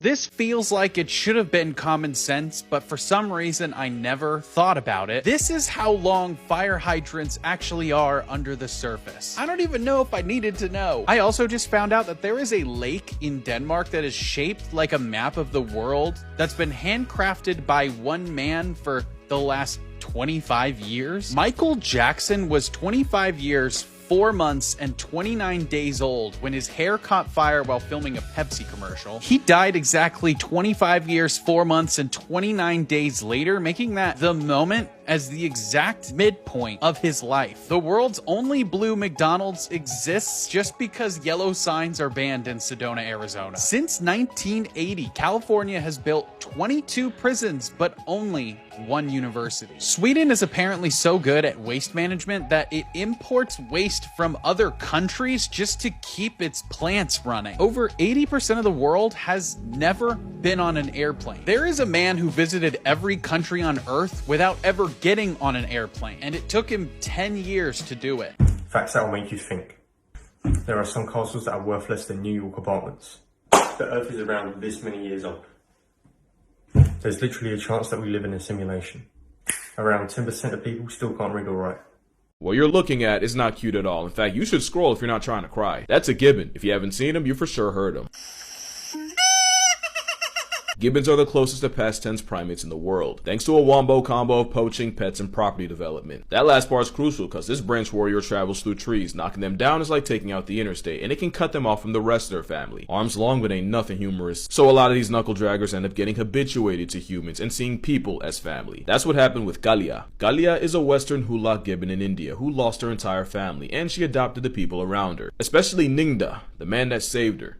This feels like it should have been common sense, but for some reason I never thought about it. This is how long fire hydrants actually are under the surface. I don't even know if I needed to know. I also just found out that there is a lake in Denmark that is shaped like a map of the world that's been handcrafted by one man for the last 25 years. Michael Jackson was 25 years, 4 months, and 29 days old when his hair caught fire while filming a Pepsi commercial. He died exactly 25 years, 4 months, and 29 days later, making that the moment as the exact midpoint of his life. The world's only blue McDonald's exists just because yellow signs are banned in Sedona, Arizona. Since 1980, California has built 22 prisons, but only one university. Sweden is apparently so good at waste management that it imports waste from other countries just to keep its plants running. Over 80% of the world has never been on an airplane. There is a man who visited every country on Earth without ever getting on an airplane, and it took him 10 years to do it. Facts that will make you think. There are some castles that are worth less than New York apartments. The Earth is around this many years old. There's literally a chance that we live in a simulation. Around 10% of people still can't read or write. What you're looking at is not cute at all. In fact, you should scroll if you're not trying to cry. That's a gibbon. If you haven't seen him, you for sure heard him. Gibbons are the closest to past tense primates in the world, thanks to a wombo combo of poaching, pets, and property development. That last part is crucial because this branch warrior travels through trees. Knocking them down is like taking out the interstate, and it can cut them off from the rest of their family. Arms long, but ain't nothing humorous. So a lot of these knuckle draggers end up getting habituated to humans and seeing people as family. That's what happened with Kalia. Kalia is a western hulak gibbon in India who lost her entire family, and she adopted the people around her, especially Ningda, the man that saved her.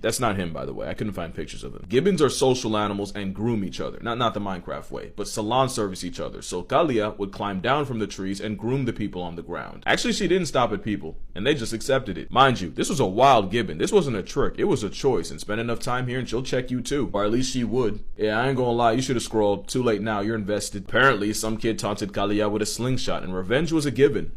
That's not him, by the way. I couldn't find pictures of him. Gibbons are social animals and groom each other. Not the Minecraft way, but salon service each other. So Kalia would climb down from the trees and groom the people on the ground. Actually, she didn't stop at people, and they just accepted it. Mind you, this was a wild gibbon. This wasn't a trick. It was a choice, and spend enough time here and she'll check you too. Or at least she would. Yeah, I ain't gonna lie. You should have scrolled. Too late now. You're invested. Apparently, some kid taunted Kalia with a slingshot, and revenge was a gibbon.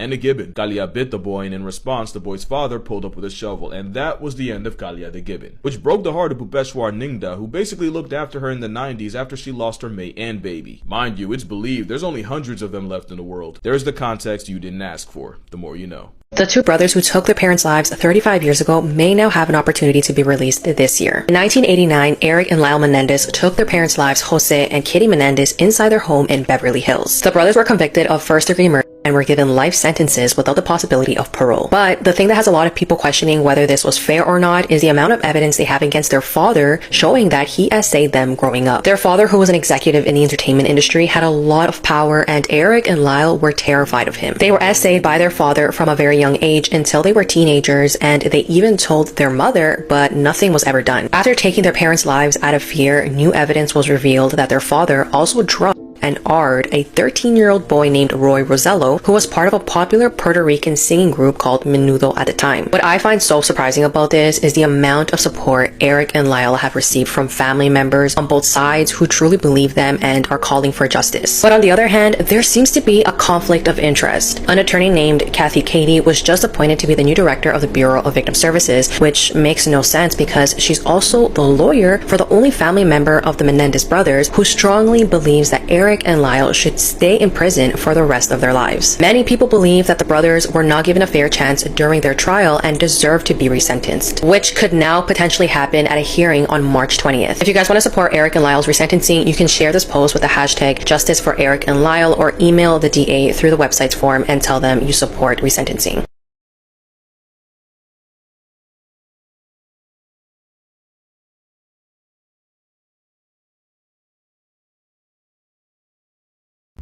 And a gibbon. Kalia bit the boy, and in response, the boy's father pulled up with a shovel, and that was the end of Kalia the gibbon. Which broke the heart of Bhupeshwar Ningda, who basically looked after her in the 90s after she lost her mate and baby. Mind you, it's believed there's only hundreds of them left in the world. There's the context you didn't ask for. The more you know. The two brothers who took their parents' lives 35 years ago may now have an opportunity to be released this year. In 1989, Eric and Lyle Menendez took their parents' lives, Jose and Kitty Menendez, inside their home in Beverly Hills. The brothers were convicted of first-degree murder and were given life sentences without the possibility of parole. But the thing that has a lot of people questioning whether this was fair or not is the amount of evidence they have against their father showing that he essayed them growing up. Their father, who was an executive in the entertainment industry, had a lot of power, and Eric and Lyle were terrified of him. They were essayed by their father from a very young age until they were teenagers, and they even told their mother, but nothing was ever done. After taking their parents' lives out of fear, new evidence was revealed that their father also drugged and Ard, a 13-year-old boy named Roy Rosello, who was part of a popular Puerto Rican singing group called Menudo at the time. What I find so surprising about this is the amount of support Eric and Lyle have received from family members on both sides who truly believe them and are calling for justice. But on the other hand, there seems to be a conflict of interest. An attorney named Kathy Cady was just appointed to be the new director of the Bureau of Victim Services, which makes no sense because she's also the lawyer for the only family member of the Menendez brothers who strongly believes that Eric and Lyle should stay in prison for the rest of their lives. Many people believe that the brothers were not given a fair chance during their trial and deserve to be resentenced, which could now potentially happen at a hearing on March 20th. If you guys want to support Eric and Lyle's resentencing, you can share this post with the hashtag Justice for Eric and Lyle or email the DA through the website's form and tell them you support resentencing.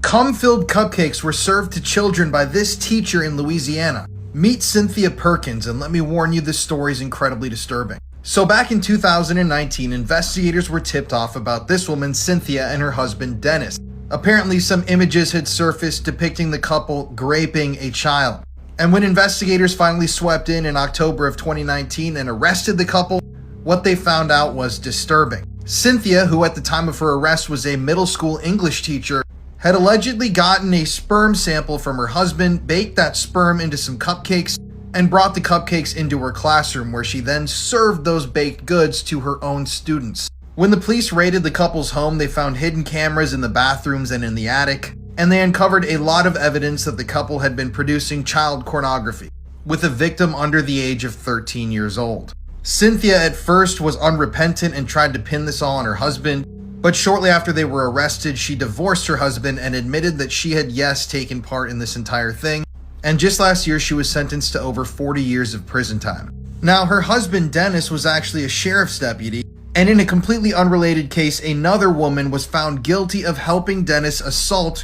Cum-filled cupcakes were served to children by this teacher in Louisiana. Meet Cynthia Perkins, and let me warn you, this story is incredibly disturbing. So back in 2019, investigators were tipped off about this woman, Cynthia, and her husband, Dennis. Apparently, some images had surfaced depicting the couple graping a child. And when investigators finally swept in October of 2019 and arrested the couple, what they found out was disturbing. Cynthia, who at the time of her arrest was a middle school English teacher, had allegedly gotten a sperm sample from her husband, baked that sperm into some cupcakes, and brought the cupcakes into her classroom, where she then served those baked goods to her own students. When the police raided the couple's home, they found hidden cameras in the bathrooms and in the attic, and they uncovered a lot of evidence that the couple had been producing child pornography, with the victim under the age of 13 years old. Cynthia at first was unrepentant and tried to pin this all on her husband, but shortly after they were arrested, she divorced her husband and admitted that she had, yes, taken part in this entire thing, and just last year she was sentenced to over 40 years of prison time. Now, her husband Dennis was actually a sheriff's deputy, and in a completely unrelated case, another woman was found guilty of helping Dennis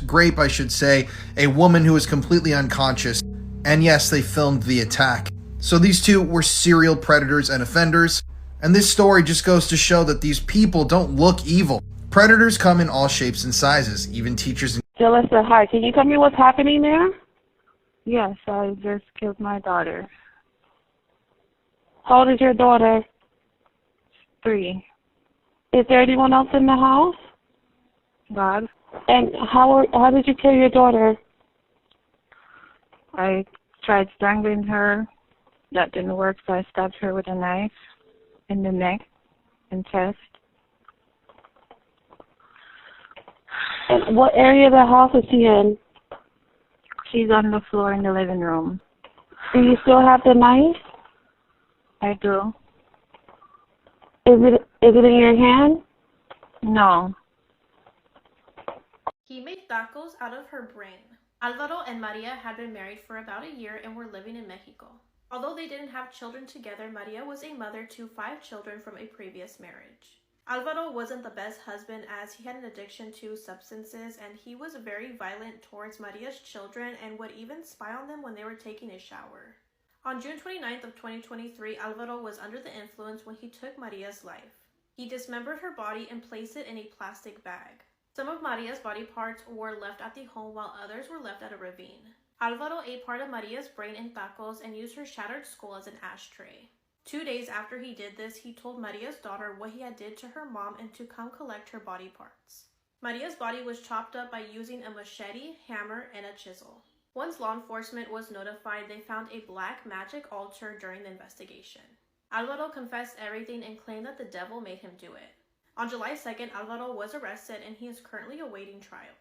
grape, a woman who was completely unconscious. And yes, they filmed the attack. So these two were serial predators and offenders. And this story just goes to show that these people don't look evil. Predators come in all shapes and sizes, even teachers. Jalissa, hi. Can you tell me what's happening there? Yes, I just killed my daughter. How old is your daughter? 3. Is there anyone else in the house? God. And how did you kill your daughter? I tried strangling her. That didn't work, so I stabbed her with a knife in the neck and chest. And what area of the house is she in? She's on the floor in the living room. Do you still have the knife? I do. Is it in your hand? No. He made tacos out of her brain. Alvaro and Maria had been married for about a year and were living in Mexico. Although they didn't have children together, Maria was a mother to 5 children from a previous marriage. Alvaro wasn't the best husband, as he had an addiction to substances, and he was very violent towards Maria's children and would even spy on them when they were taking a shower. On June 29th of 2023, Alvaro was under the influence when he took Maria's life. He dismembered her body and placed it in a plastic bag. Some of Maria's body parts were left at the home while others were left at a ravine. Alvaro ate part of Maria's brain in tacos and used her shattered skull as an ashtray. 2 days after he did this, he told Maria's daughter what he had did to her mom and to come collect her body parts. Maria's body was chopped up by using a machete, hammer, and a chisel. Once law enforcement was notified, they found a black magic altar during the investigation. Alvaro confessed everything and claimed that the devil made him do it. On July 2nd, Alvaro was arrested and he is currently awaiting trial.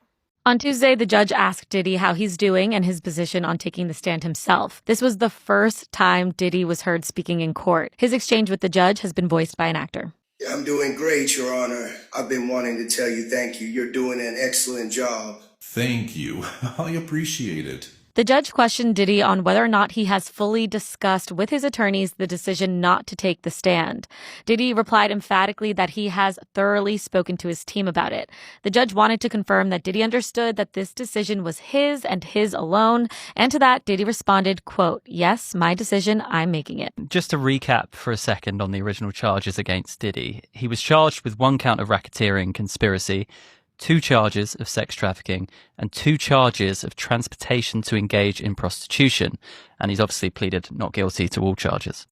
On Tuesday, the judge asked Diddy how he's doing and his position on taking the stand himself. This was the first time Diddy was heard speaking in court. His exchange with the judge has been voiced by an actor. Yeah, I'm doing great, Your Honor. I've been wanting to tell you thank you. You're doing an excellent job. Thank you. I appreciate it. The judge questioned Diddy on whether or not he has fully discussed with his attorneys the decision not to take the stand. Diddy replied emphatically that he has thoroughly spoken to his team about it. The judge wanted to confirm that Diddy understood that this decision was his and his alone. And to that, Diddy responded, quote, "Yes, my decision, I'm making it." Just to recap for a second on the original charges against Diddy, he was charged with 1 count of racketeering conspiracy, 2 charges of sex trafficking, and 2 charges of transportation to engage in prostitution. And he's obviously pleaded not guilty to all charges.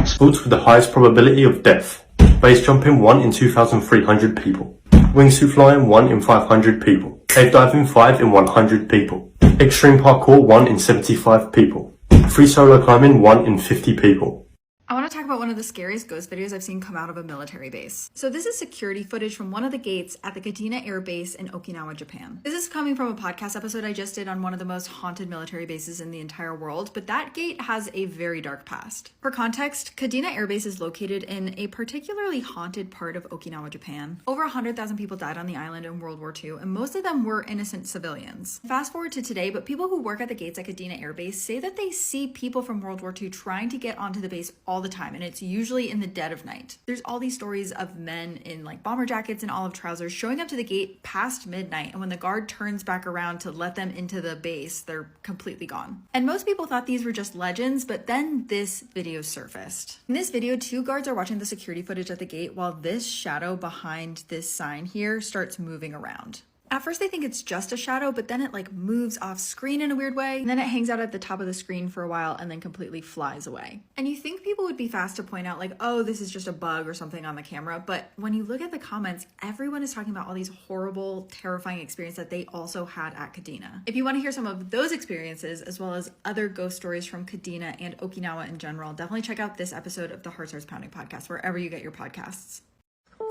Sports with the highest probability of death. Base jumping 1 in 2,300 people. Wingsuit flying 1 in 500 people. Cave diving 5 in 100 people. Extreme parkour 1 in 75 people. Free solo climbing 1 in 50 people. I want to talk about one of the scariest ghost videos I've seen come out of a military base. So this is security footage from one of the gates at the Kadena Air Base in Okinawa, Japan. This is coming from a podcast episode I just did on one of the most haunted military bases in the entire world, but that gate has a very dark past. For context, Kadena Air Base is located in a particularly haunted part of Okinawa, Japan. Over 100,000 people died on the island in World War II, and most of them were innocent civilians. Fast forward to today, but people who work at the gates at Kadena Air Base say that they see people from World War II trying to get onto the base all the time, and it's usually in the dead of night. There's all these stories of men in like bomber jackets and olive trousers showing up to the gate past midnight, and when the guard turns back around to let them into the base, they're completely gone. And most people thought these were just legends, but then this video surfaced. In this video, 2 guards are watching the security footage at the gate while this shadow behind this sign here starts moving around. At first they think it's just a shadow, but then it like moves off screen in a weird way, and then it hangs out at the top of the screen for a while and then completely flies away. And you think people would be fast to point out like, oh, this is just a bug or something on the camera, but when you look at the comments, everyone is talking about all these horrible, terrifying experiences that they also had at Kadena. If you want to hear some of those experiences, as well as other ghost stories from Kadena and Okinawa in general, definitely check out this episode of the Heart Starts Pounding podcast, wherever you get your podcasts.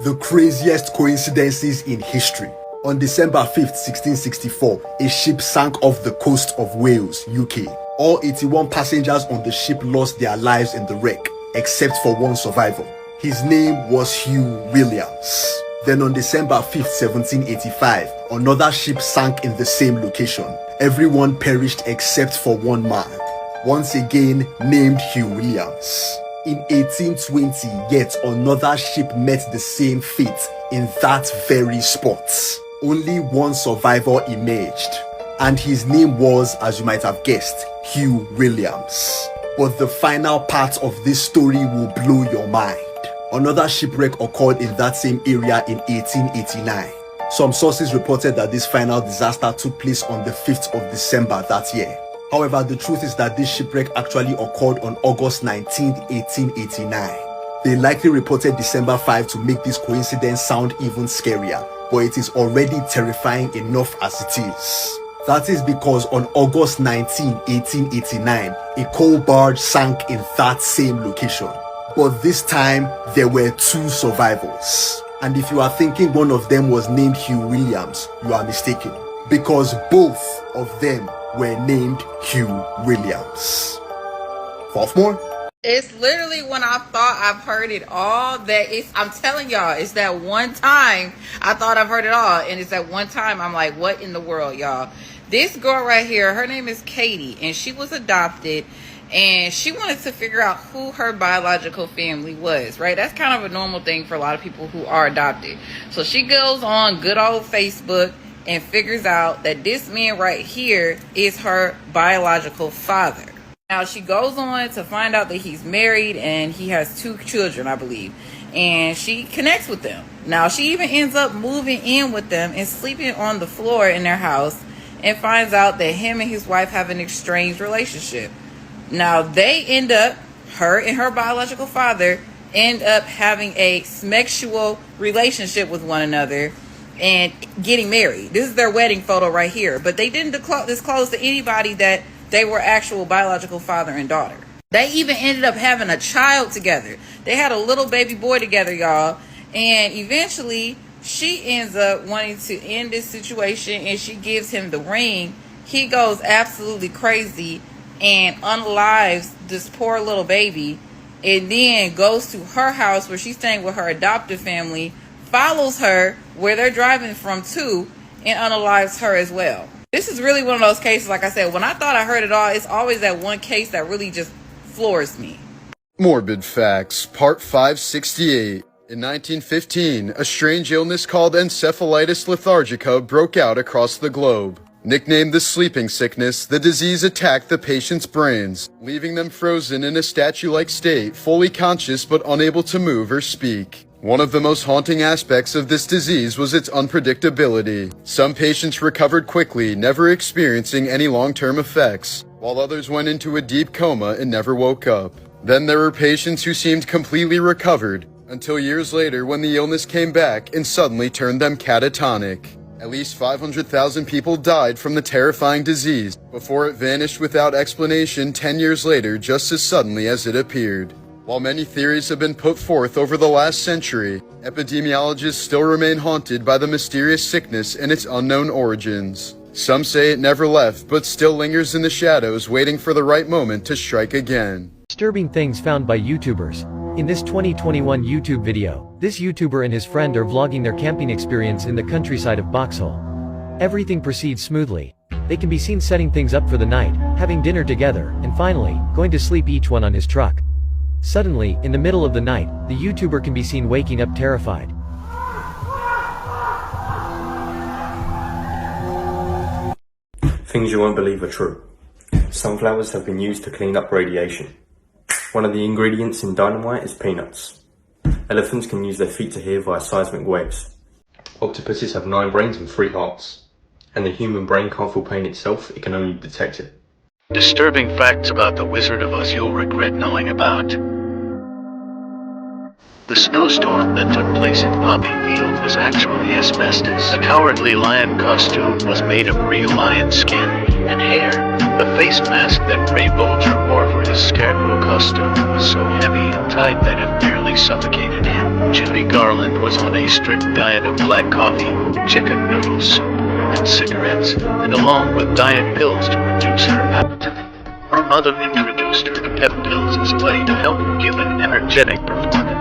The craziest coincidences in history. On December 5th, 1664, a ship sank off the coast of Wales, UK. All 81 passengers on the ship lost their lives in the wreck, except for one survivor. His name was Hugh Williams. Then on December 5th, 1785, another ship sank in the same location. Everyone perished except for one man, once again named Hugh Williams. In 1820, yet another ship met the same fate in that very spot. Only one survivor emerged, and his name was, as you might have guessed, Hugh Williams. But the final part of this story will blow your mind. Another shipwreck occurred in that same area in 1889. Some sources reported that this final disaster took place on the 5th of December that year. However, the truth is that this shipwreck actually occurred on August 19, 1889. They likely reported December 5 to make this coincidence sound even scarier, but it is already terrifying enough as it is. That is because on August 19, 1889, a coal barge sank in that same location. But this time, there were two survivors. And if you are thinking one of them was named Hugh Williams, you are mistaken, because both of them were named Hugh Williams. Fourth more? It's literally when I thought I've heard it all I'm telling y'all, it's that one time I thought I've heard it all. And it's that one time I'm like, what in the world, y'all? This girl right here, her name is Katie, and she was adopted, and she wanted to figure out who her biological family was, right? That's kind of a normal thing for a lot of people who are adopted. So she goes on good old Facebook and figures out that this man right here is her biological father. Now, she goes on to find out that he's married and he has 2 children, I believe. And she connects with them. Now, she even ends up moving in with them and sleeping on the floor in their house, and finds out that him and his wife have an estranged relationship. Now, they end up, her and her biological father, end up having a sexual relationship with one another and getting married. This is their wedding photo right here. But they didn't disclose to anybody that they were actual biological father and daughter. They even ended up having a child together. They had a little baby boy together, y'all. And eventually, she ends up wanting to end this situation, and she gives him the ring. He goes absolutely crazy and unalives this poor little baby, and then goes to her house where she's staying with her adoptive family, follows her where they're driving from too, and unalives her as well. This is really one of those cases, like I said, when I thought I heard it all, it's always that one case that really just floors me. Morbid Facts, Part 568. In 1915, a strange illness called encephalitis lethargica broke out across the globe. Nicknamed the sleeping sickness, the disease attacked the patient's brains, leaving them frozen in a statue-like state, fully conscious but unable to move or speak. One of the most haunting aspects of this disease was its unpredictability. Some patients recovered quickly, never experiencing any long-term effects, while others went into a deep coma and never woke up. Then there were patients who seemed completely recovered, until years later when the illness came back and suddenly turned them catatonic. At least 500,000 people died from the terrifying disease before it vanished without explanation 10 years later, just as suddenly as it appeared. While many theories have been put forth over the last century, epidemiologists still remain haunted by the mysterious sickness and its unknown origins. Some say it never left, but still lingers in the shadows, waiting for the right moment to strike again. Disturbing things found by YouTubers. In this 2021 YouTube video, this YouTuber and his friend are vlogging their camping experience in the countryside of Boxhall. Everything proceeds smoothly. They can be seen setting things up for the night, having dinner together, and finally, going to sleep each one on his truck. Suddenly, in the middle of the night, the YouTuber can be seen waking up terrified. Things you won't believe are true. Sunflowers have been used to clean up radiation. One of the ingredients in dynamite is peanuts. Elephants can use their feet to hear via seismic waves. Octopuses have 9 brains and 3 hearts, and the human brain can't feel pain itself, it can only detect it. Disturbing facts about the Wizard of Oz you'll regret knowing about. The snowstorm that took place in Poppy Field was actually asbestos. The Cowardly Lion costume was made of real lion skin and hair. The face mask that Ray Bolger wore for his Scarecrow costume was so heavy and tight that it nearly suffocated him. Judy Garland was on a strict diet of black coffee, chicken noodle soup, and cigarettes, and along with diet pills to reduce her appetite. Her mother introduced her to pep pills as a way to help her give an energetic performance.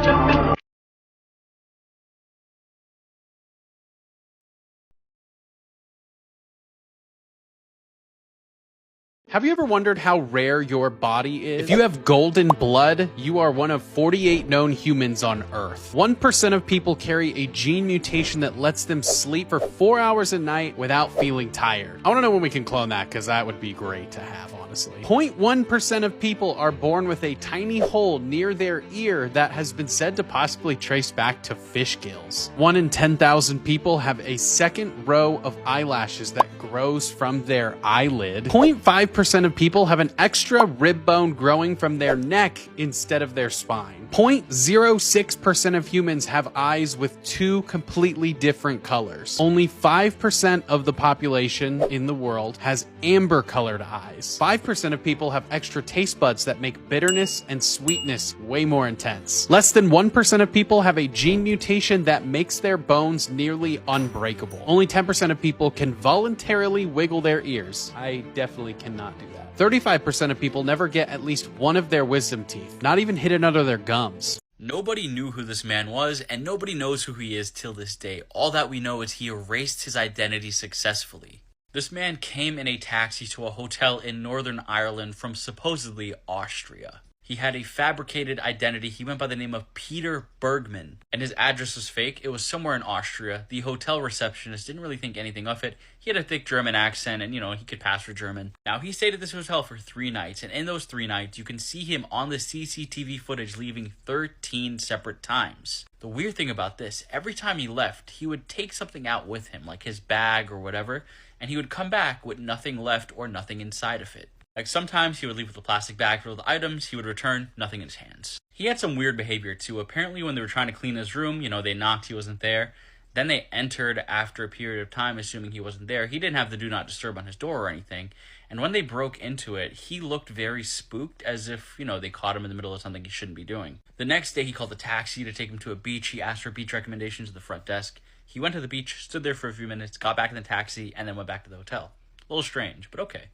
Have you ever wondered how rare your body is? If you have golden blood, you are one of 48 known humans on Earth. 1% of people carry a gene mutation that lets them sleep for 4 hours a night without feeling tired. I want to know when we can clone that, because that would be great to have, honestly. 0.1% of people are born with a tiny hole near their ear that has been said to possibly trace back to fish gills. 1 in 10,000 people have a second row of eyelashes that grows from their eyelid. 0.5% of people have an extra rib bone growing from their neck instead of their spine. 0.06% of humans have eyes with 2 completely different colors. Only 5% of the population in the world has amber-colored eyes. 5% of people have extra taste buds that make bitterness and sweetness way more intense. Less than 1% of people have a gene mutation that makes their bones nearly unbreakable. Only 10% of people can voluntarily wiggle their ears. I definitely cannot do that. 35% of people never get at least one of their wisdom teeth, not even hidden under their gums. Nobody knew who this man was, and nobody knows who he is till this day. All that we know is he erased his identity successfully. This man came in a taxi to a hotel in Northern Ireland from supposedly Austria. He had a fabricated identity. He went by the name of Peter Bergman, and his address was fake. It was somewhere in Austria. The hotel receptionist didn't really think anything of it. He had a thick German accent, and, he could pass for German. Now, he stayed at this hotel for 3 nights, and in those 3 nights, you can see him on the CCTV footage leaving 13 separate times. The weird thing about this, every time he left, he would take something out with him, like his bag or whatever, and he would come back with nothing left or nothing inside of it. Like, sometimes he would leave with a plastic bag filled with items, he would return, nothing in his hands. He had some weird behavior too. Apparently when they were trying to clean his room, they knocked, he wasn't there. Then they entered after a period of time, assuming he wasn't there. He didn't have the do not disturb on his door or anything. And when they broke into it, he looked very spooked, as if, they caught him in the middle of something he shouldn't be doing. The next day he called a taxi to take him to a beach. He asked for beach recommendations at the front desk. He went to the beach, stood there for a few minutes, got back in the taxi, and then went back to the hotel. A little strange, but okay.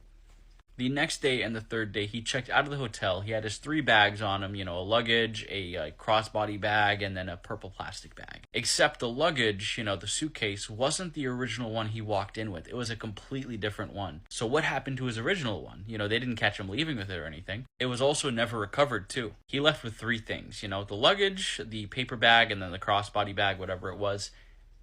The next day and the third day, he checked out of the hotel. He had his 3 bags on him, a luggage, a crossbody bag, and then a purple plastic bag. Except the luggage, the suitcase, wasn't the original one he walked in with. It was a completely different one. So what happened to his original one? They didn't catch him leaving with it or anything. It was also never recovered, too. He left with 3 things, the luggage, the paper bag, and then the crossbody bag, whatever it was.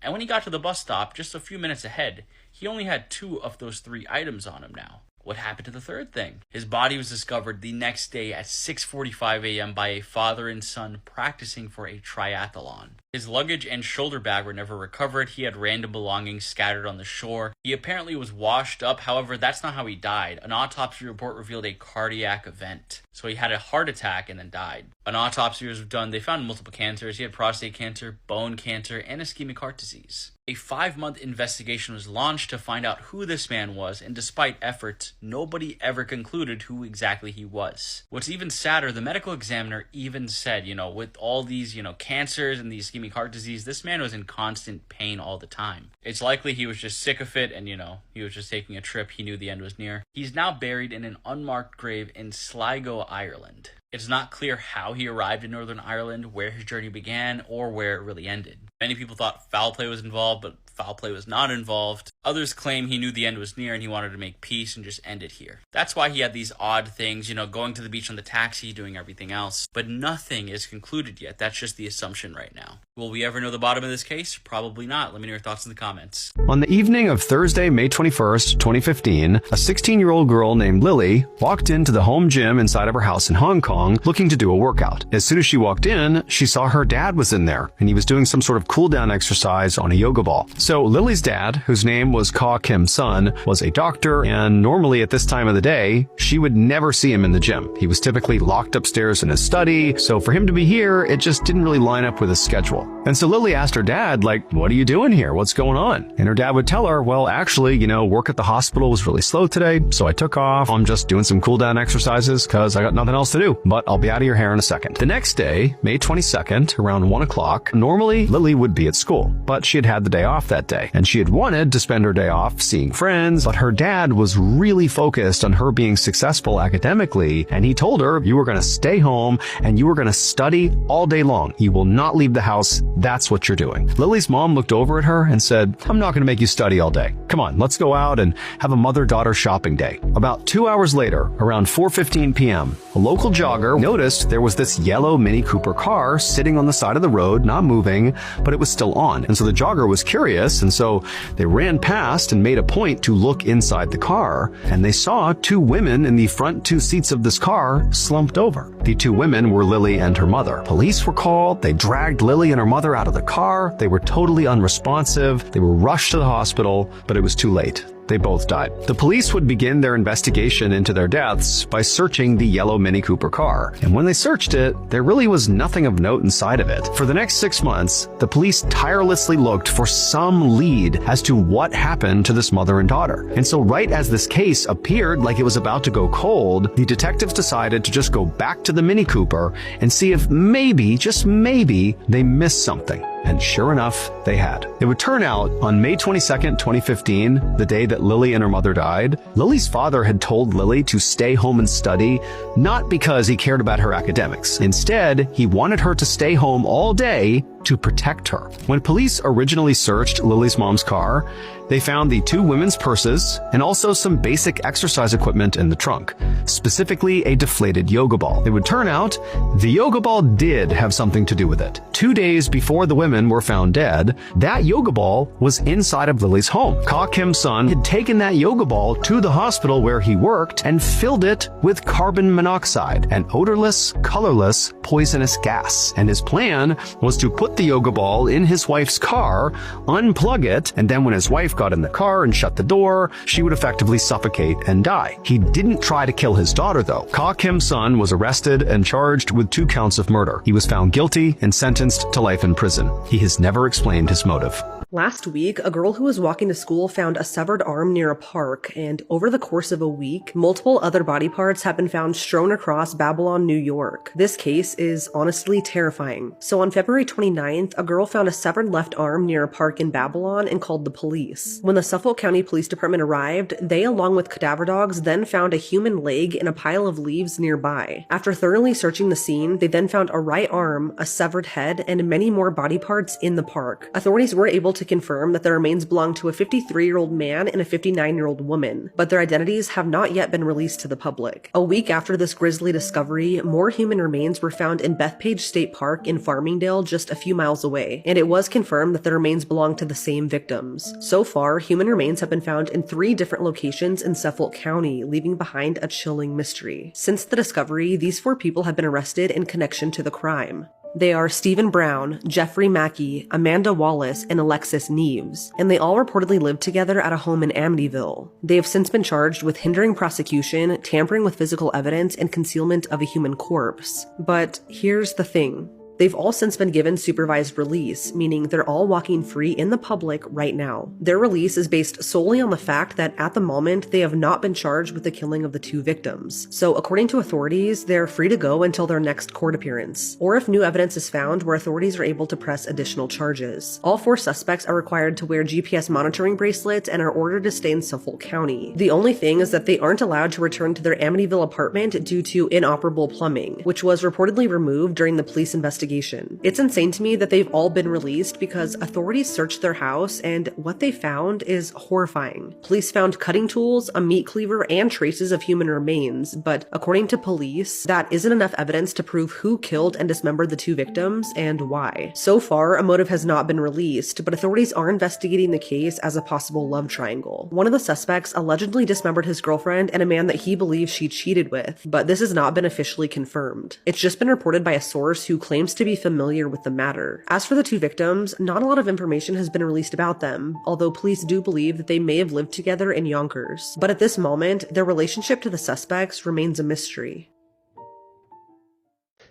And when he got to the bus stop, just a few minutes ahead, he only had 2 of those 3 items on him now. What happened to the third thing? His body was discovered the next day at 6:45 a.m. by a father and son practicing for a triathlon. His luggage and shoulder bag were never recovered. He had random belongings scattered on the shore. He apparently was washed up. However, that's not how he died. An autopsy report revealed a cardiac event. So he had a heart attack and then died. An autopsy was done. They found multiple cancers. He had prostate cancer, bone cancer, and ischemic heart disease. A 5-month investigation was launched to find out who this man was, and despite efforts, nobody ever concluded who exactly he was. What's even sadder, the medical examiner even said, with all these, cancers and the ischemic heart disease, this man was in constant pain all the time. It's likely he was just sick of it and, he was just taking a trip. He knew the end was near. He's now buried in an unmarked grave in Sligo, Ireland. It's not clear how he arrived in Northern Ireland, where his journey began, or where it really ended. Many people thought foul play was involved, but foul play was not involved. Others claim he knew the end was near and he wanted to make peace and just end it here. That's why he had these odd things, going to the beach on the taxi, doing everything else. But nothing is concluded yet. That's just the assumption right now. Will we ever know the bottom of this case? Probably not. Let me know your thoughts in the comments. On the evening of Thursday, May 21st, 2015, a 16-year-old girl named Lily walked into the home gym inside of her house in Hong Kong looking to do a workout. As soon as she walked in, she saw her dad was in there, and he was doing some sort of cool-down exercise on a yoga ball. So Lily's dad, whose name was Ka Kim Sun, was a doctor, and normally at this time of the day, she would never see him in the gym. He was typically locked upstairs in his study, so for him to be here, it just didn't really line up with his schedule. And so Lily asked her dad, what are you doing here? What's going on? And her dad would tell her, well, actually, work at the hospital was really slow today, so I took off. I'm just doing some cool down exercises because I got nothing else to do, but I'll be out of your hair in a second. The next day, May 22nd, around 1 o'clock, normally Lily would be at school, but she had the day off that day, and she had wanted to spend her day off seeing friends, but her dad was really focused on her being successful academically, and he told her, you were going to stay home and you were going to study all day long. You will not leave the house. That's what you're doing. Lily's mom looked over at her and said, I'm not going to make you study all day. Come on, let's go out and have a mother-daughter shopping day. About 2 hours later, around 4:15 p.m., a local jogger noticed there was this yellow Mini Cooper car sitting on the side of the road, not moving, but it was still on. And so the jogger was curious, and so they ran past and made a point to look inside the car, and they saw 2 women in the front 2 seats of this car slumped over. The 2 women were Lily and her mother. Police were called. They dragged Lily and her mother out of the car. They were totally unresponsive. They were rushed to the hospital, but it was too late. They both died. The police would begin their investigation into their deaths by searching the yellow Mini Cooper car. And when they searched it, there really was nothing of note inside of it. For the next 6 months, the police tirelessly looked for some lead as to what happened to this mother and daughter. And so right as this case appeared like it was about to go cold, the detectives decided to just go back to the Mini Cooper and see if maybe, just maybe, they missed something. And sure enough, they had. It would turn out, on May 22nd, 2015, the day that Lily and her mother died, Lily's father had told Lily to stay home and study, not because he cared about her academics. Instead, he wanted her to stay home all day to protect her. When police originally searched Lily's mom's car, they found the 2 women's purses and also some basic exercise equipment in the trunk, specifically a deflated yoga ball. It would turn out the yoga ball did have something to do with it. 2 days before the women were found dead, that yoga ball was inside of Lily's home. Ka Kim Sun had taken that yoga ball to the hospital where he worked and filled it with carbon monoxide, an odorless, colorless, poisonous gas. And his plan was to put the yoga ball in his wife's car, unplug it, and then when his wife got in the car and shut the door, she would effectively suffocate and die. He didn't try to kill his daughter, though. Ka Kim Sun was arrested and charged with 2 counts of murder. He was found guilty and sentenced to life in prison. He has never explained his motive. Last week, a girl who was walking to school found a severed arm near a park, and over the course of a week, multiple other body parts have been found strewn across Babylon, New York. This case is honestly terrifying. So on February 29th, a girl found a severed left arm near a park in Babylon and called the police. When the Suffolk County Police Department arrived, they, along with cadaver dogs, then found a human leg in a pile of leaves nearby. After thoroughly searching the scene, they then found a right arm, a severed head, and many more body parts in the park. Authorities were able to confirm that the remains belong to a 53-year-old man and a 59-year-old woman, but their identities have not yet been released to the public. A week after this grisly discovery, more human remains were found in Bethpage State Park in Farmingdale, just a few miles away, and it was confirmed that the remains belong to the same victims. So far, human remains have been found in 3 different locations in Suffolk County, leaving behind a chilling mystery. Since the discovery, these 4 people have been arrested in connection to the crime. They are Stephen Brown, Jeffrey Mackey, Amanda Wallace, and Alexis Neves, and they all reportedly lived together at a home in Amityville. They have since been charged with hindering prosecution, tampering with physical evidence, and concealment of a human corpse. But here's the thing. They've all since been given supervised release, meaning they're all walking free in the public right now. Their release is based solely on the fact that at the moment, they have not been charged with the killing of the 2 victims. So according to authorities, they're free to go until their next court appearance, or if new evidence is found where authorities are able to press additional charges. All 4 suspects are required to wear GPS monitoring bracelets and are ordered to stay in Suffolk County. The only thing is that they aren't allowed to return to their Amityville apartment due to inoperable plumbing, which was reportedly removed during the police investigation investigation. It's insane to me that they've all been released because authorities searched their house and what they found is horrifying. Police found cutting tools, a meat cleaver, and traces of human remains, but according to police, that isn't enough evidence to prove who killed and dismembered the 2 victims and why. So far, a motive has not been released, but authorities are investigating the case as a possible love triangle. One of the suspects allegedly dismembered his girlfriend and a man that he believes she cheated with, but this has not been officially confirmed. It's just been reported by a source who claims to be familiar with the matter. As for the 2 victims, not a lot of information has been released about them, although police do believe that they may have lived together in Yonkers. But at this moment, their relationship to the suspects remains a mystery.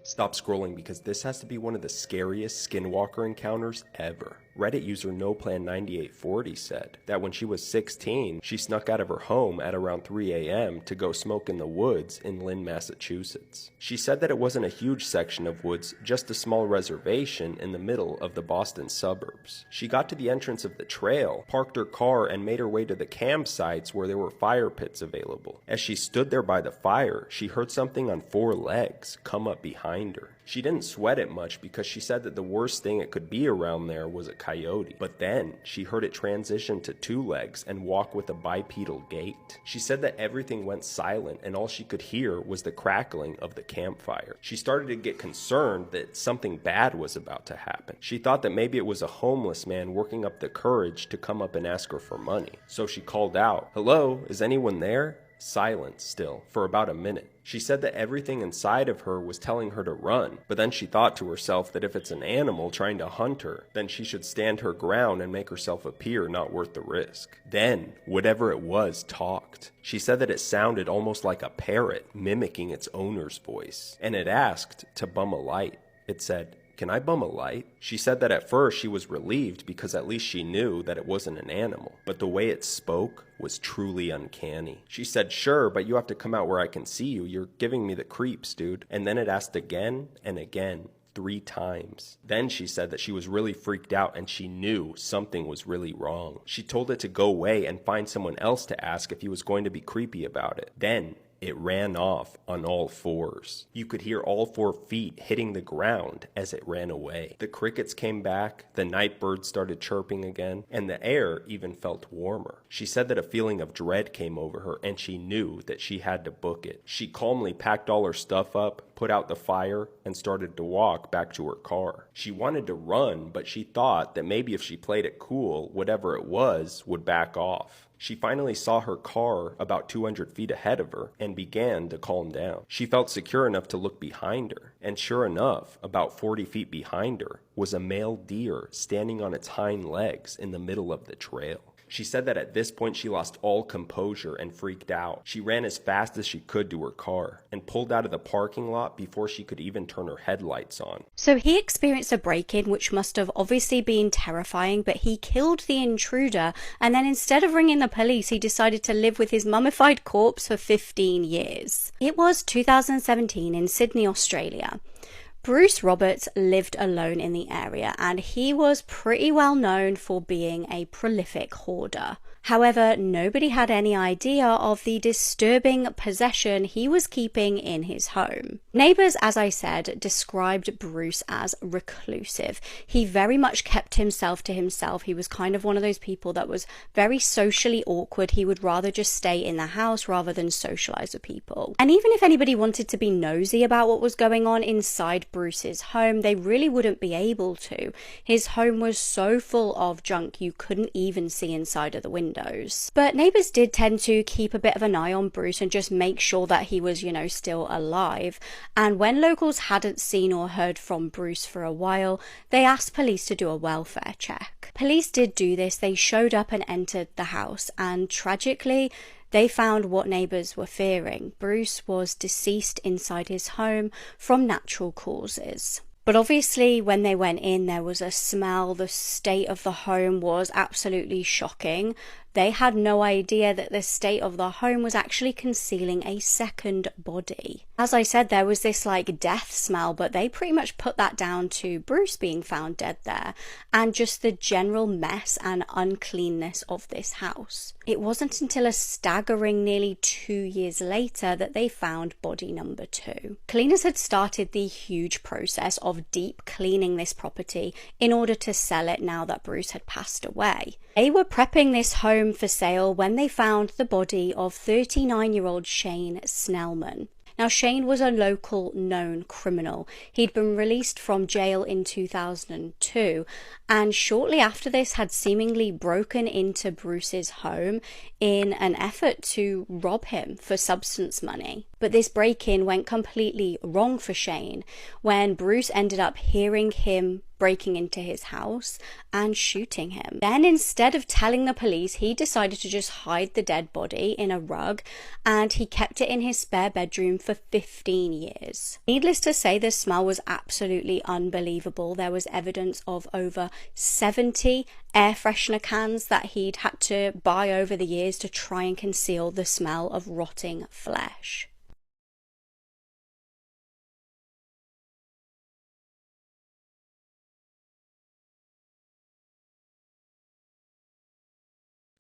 Stop scrolling because this has to be one of the scariest skinwalker encounters ever. Reddit user NoPlan9840 said that when she was 16, she snuck out of her home at around 3 a.m. to go smoke in the woods in Lynn, Massachusetts. She said that it wasn't a huge section of woods, just a small reservation in the middle of the Boston suburbs. She got to the entrance of the trail, parked her car, and made her way to the campsites where there were fire pits available. As she stood there by the fire, she heard something on 4 legs come up behind her. She didn't sweat it much because she said that the worst thing it could be around there was a coyote. But then she heard it transition to 2 legs and walk with a bipedal gait. She said that everything went silent and all she could hear was the crackling of the campfire. She started to get concerned that something bad was about to happen. She thought that maybe it was a homeless man working up the courage to come up and ask her for money. So she called out, "Hello, is anyone there?" Silence still, for about a minute. She said that everything inside of her was telling her to run, but then she thought to herself that if it's an animal trying to hunt her, then she should stand her ground and make herself appear not worth the risk. Then, whatever it was talked. She said that it sounded almost like a parrot mimicking its owner's voice, and it asked to bum a light. It said, "Can I bum a light?" She said that at first she was relieved because at least she knew that it wasn't an animal, but the way it spoke was truly uncanny. She said, "Sure, but you have to come out where I can see you. You're giving me the creeps, dude." And then it asked again and again, 3 times. Then she said that she was really freaked out and she knew something was really wrong. She told it to go away and find someone else to ask if he was going to be creepy about it. Then it ran off on all 4s. You could hear all 4 feet hitting the ground as it ran away. The crickets came back, the night birds started chirping again, and the air even felt warmer. She said that a feeling of dread came over her and she knew that she had to book it. She calmly packed all her stuff up, put out the fire, and started to walk back to her car. She wanted to run, but she thought that maybe if she played it cool, whatever it was would back off. She finally saw her car about 200 feet ahead of her and began to calm down. She felt secure enough to look behind her, and sure enough, about 40 feet behind her was a male deer standing on its hind legs in the middle of the trail. She said that at this point she lost all composure and freaked out. She ran as fast as she could to her car and pulled out of the parking lot before she could even turn her headlights on. So he experienced a break-in, which must have obviously been terrifying, but he killed the intruder, and then instead of ringing the police, he decided to live with his mummified corpse for 15 years. It was 2017 in Sydney, Australia. Bruce Roberts lived alone in the area, and he was pretty well known for being a prolific hoarder. However, nobody had any idea of the disturbing possession he was keeping in his home. Neighbors, as I said, described Bruce as reclusive. He very much kept himself to himself. He was kind of one of those people that was very socially awkward. He would rather just stay in the house rather than socialize with people. And even if anybody wanted to be nosy about what was going on inside Bruce's home, they really wouldn't be able to. His home was so full of junk you couldn't even see inside of the window. But neighbors did tend to keep a bit of an eye on Bruce and just make sure that he was, still alive. And when locals hadn't seen or heard from Bruce for a while, they asked police to do a welfare check. Police did do this. They showed up and entered the house, and tragically, they found what neighbors were fearing. Bruce was deceased inside his home from natural causes. But obviously, when they went in, there was a smell. The state of the home was absolutely shocking. They had no idea that the state of the home was actually concealing a second body. As I said, there was this like death smell, but they pretty much put that down to Bruce being found dead there and just the general mess and uncleanness of this house. It wasn't until a staggering nearly 2 years later that they found body number 2. Cleaners had started the huge process of deep cleaning this property in order to sell it now that Bruce had passed away. They were prepping this home for sale when they found the body of 39-year-old Shane Snellman. Now, Shane was a local known criminal. He'd been released from jail in 2002, and shortly after this had seemingly broken into Bruce's home in an effort to rob him for substance money. But this break-in went completely wrong for Shane when Bruce ended up hearing him breaking into his house and shooting him. Then, instead of telling the police, he decided to just hide the dead body in a rug, and he kept it in his spare bedroom for 15 years. Needless to say, the smell was absolutely unbelievable. There was evidence of over 70 air freshener cans that he'd had to buy over the years to try and conceal the smell of rotting flesh.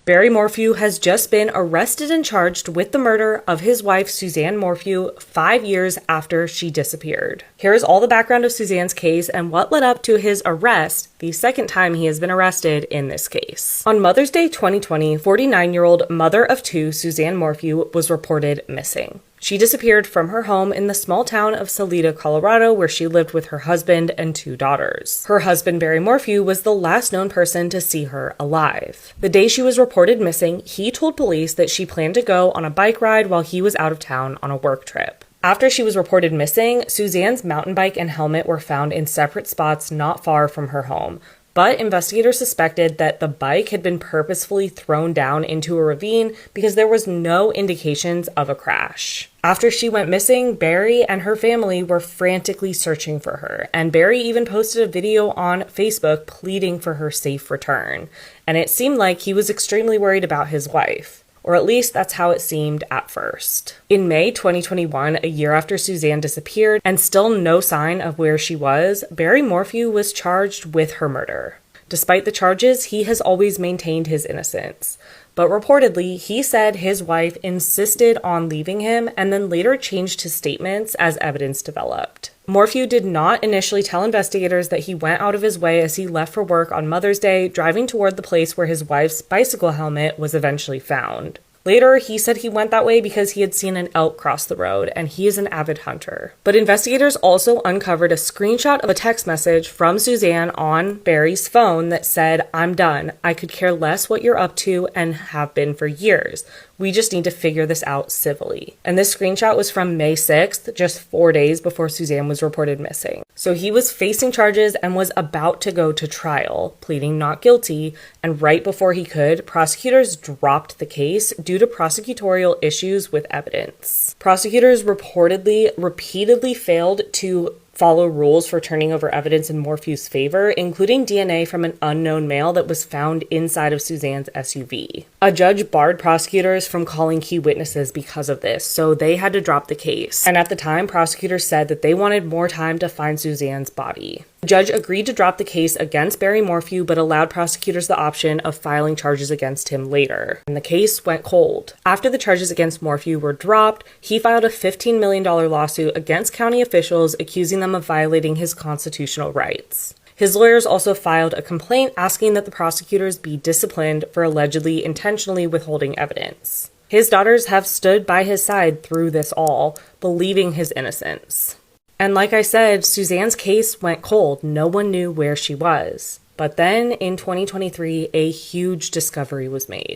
Barry Morphew has just been arrested and charged with the murder of his wife, Suzanne Morphew, 5 years after she disappeared. Here's all the background of Suzanne's case and what led up to his arrest, the second time he has been arrested in this case. On Mother's Day 2020, 49-year-old mother of 2, Suzanne Morphew, was reported missing. She disappeared from her home in the small town of Salida, Colorado, where she lived with her husband and 2 daughters. Her husband, Barry Morphew, was the last known person to see her alive. The day she was reported missing, he told police that she planned to go on a bike ride while he was out of town on a work trip. After she was reported missing, Suzanne's mountain bike and helmet were found in separate spots not far from her home. But investigators suspected that the bike had been purposefully thrown down into a ravine because there was no indications of a crash. After she went missing, Barry and her family were frantically searching for her, and Barry even posted a video on Facebook pleading for her safe return. And it seemed like he was extremely worried about his wife. Or at least that's how it seemed at first. In May 2021, a year after Suzanne disappeared and still no sign of where she was, Barry Morphew was charged with her murder. Despite the charges, he has always maintained his innocence. But reportedly, he said his wife insisted on leaving him and then later changed his statements as evidence developed. Morphew did not initially tell investigators that he went out of his way as he left for work on Mother's Day, driving toward the place where his wife's bicycle helmet was eventually found. Later, he said he went that way because he had seen an elk cross the road, and he is an avid hunter. But investigators also uncovered a screenshot of a text message from Suzanne on Barry's phone that said, "I'm done. I could care less what you're up to and have been for years. We just need to figure this out civilly." And this screenshot was from May 6th, just 4 days before Suzanne was reported missing. So he was facing charges and was about to go to trial, pleading not guilty, and right before he could, prosecutors dropped the case due to prosecutorial issues with evidence. Prosecutors repeatedly failed to follow rules for turning over evidence in Morphew's favor, including DNA from an unknown male that was found inside of Suzanne's SUV. A judge barred prosecutors from calling key witnesses because of this, so they had to drop the case. And at the time, prosecutors said that they wanted more time to find Suzanne's body. The judge agreed to drop the case against Barry Morphew, but allowed prosecutors the option of filing charges against him later. And the case went cold. After the charges against Morphew were dropped, he filed a $15 million lawsuit against county officials, accusing them of violating his constitutional rights. His lawyers also filed a complaint asking that the prosecutors be disciplined for allegedly intentionally withholding evidence. His daughters have stood by his side through this all, believing his innocence. And like I said, Suzanne's case went cold. No one knew where she was. But then in 2023, a huge discovery was made.